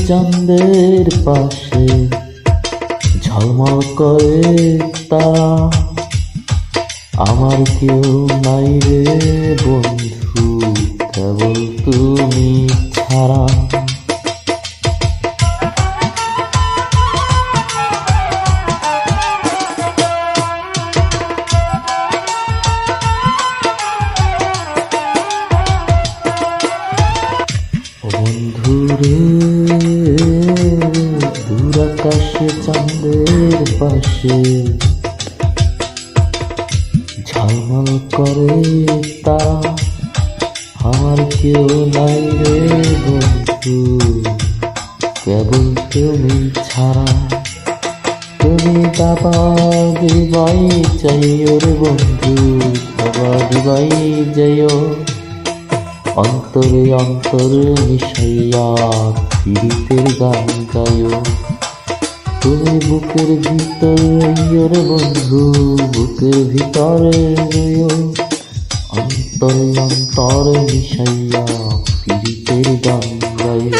চাঁদের পাশে ঝলমল করে তারা, আমার কেউ নাই রে বন্ধু কেবল তুমি ছাড়া। বন্ধু রে দূর আকাশে চাঁদের পাশে ঝলমল করে তারা, আমার কেউ নাই রে বন্ধু কেবল তুমি ছাড়া। তুমি বাবা দিবাই চাইও রে বন্ধু, বাবা দিবাই যাইও, অন্তরে অন্তরে মিশাইয়া পীড়িতের গান গাইও। তুমি বুকের ভিতরে রইও রে বন্ধু, বুকের ভিতরে রইও, অন্তরে অন্তরে মিশাইয়া পীড়িতের গান গাইও।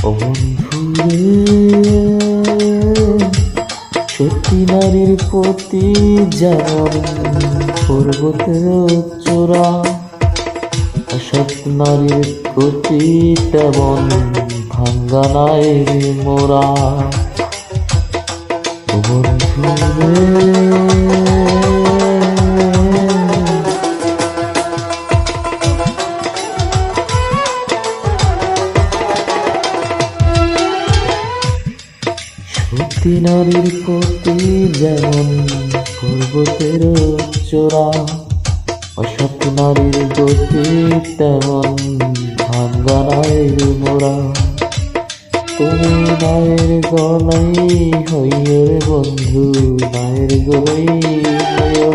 ও বন্ধু রে সত্যি নারীর প্রতি যেমন পর্বতের চূড়া, অসৎ নারীর প্রতি তেমন ভাঙ্গা নাই রে মোরা। ও বন্ধু রে সত্যি নারীর প্রতি যেমন পর্বতের চূড়া, অসৎ নারীর গতি তেমন ভাঙ্গা নাই মোরা। তুমি নায়ের গলাই হইও রে বন্ধু, নায়ের গলাই হইও,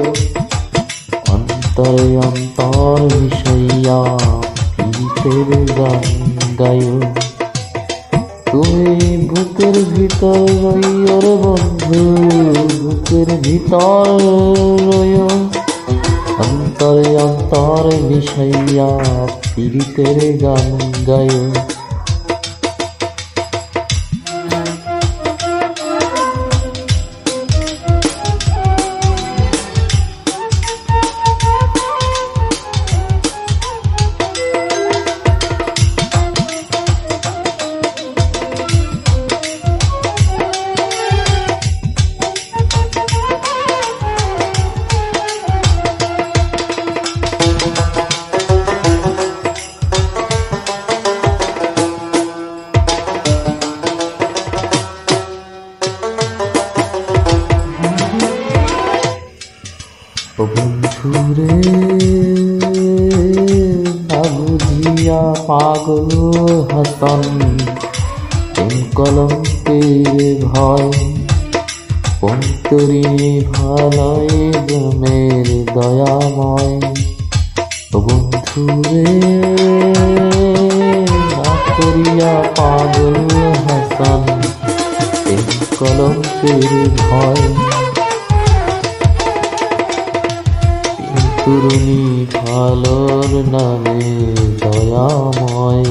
অন্তরে অন্তর মিশাইয়া পীড়িতের গান গাইও। তুমি বুকের ভিতর রইও রে বন্ধু, বুকের ভিতর রইও, অন্তরে অন্তরে মিশাইয়া পীড়িতের গান গাইও। ও বন্ধু রে না বুঝিয়া পাগল হাসান, প্রেম কলঙ্কের ভয়, অন্তরিণী ভালয় গুণের দয়াময়। ও বন্ধু রে না করিয়া পাগল হাসান, প্রেম কলঙ্কের ভয়, তরুণী ভালোর নামে দয়াময়।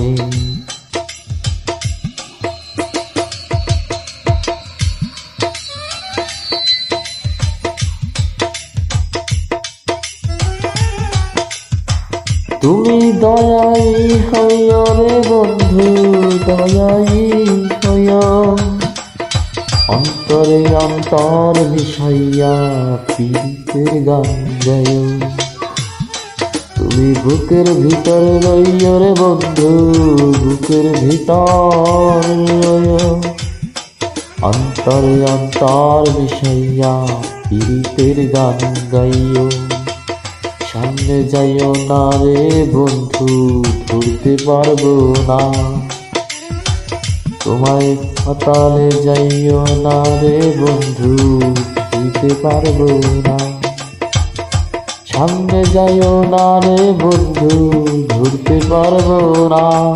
তুমি দয়াই হইও রে বন্ধু, দয়াই হইও, অন্তরে অন্তর মিশাইয়া পীড়িতের গান গাইও। তুমি বুকের ভিতর রইও রে বন্ধু, বুকের ভিতর রইও, অন্তরে অন্তর মিশাইয়া পীড়িতের গান গাইও। সামনে যাইও না রে বন্ধু, ধরতে পারবো না তোমায়। পাতালে যাইও না রে বন্ধু, ছুঁইতে পারবো না। সামনে যাইও না রে বন্ধু, ধরতে পারবো না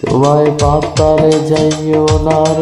তোমায়। পাতালে যাইও না রে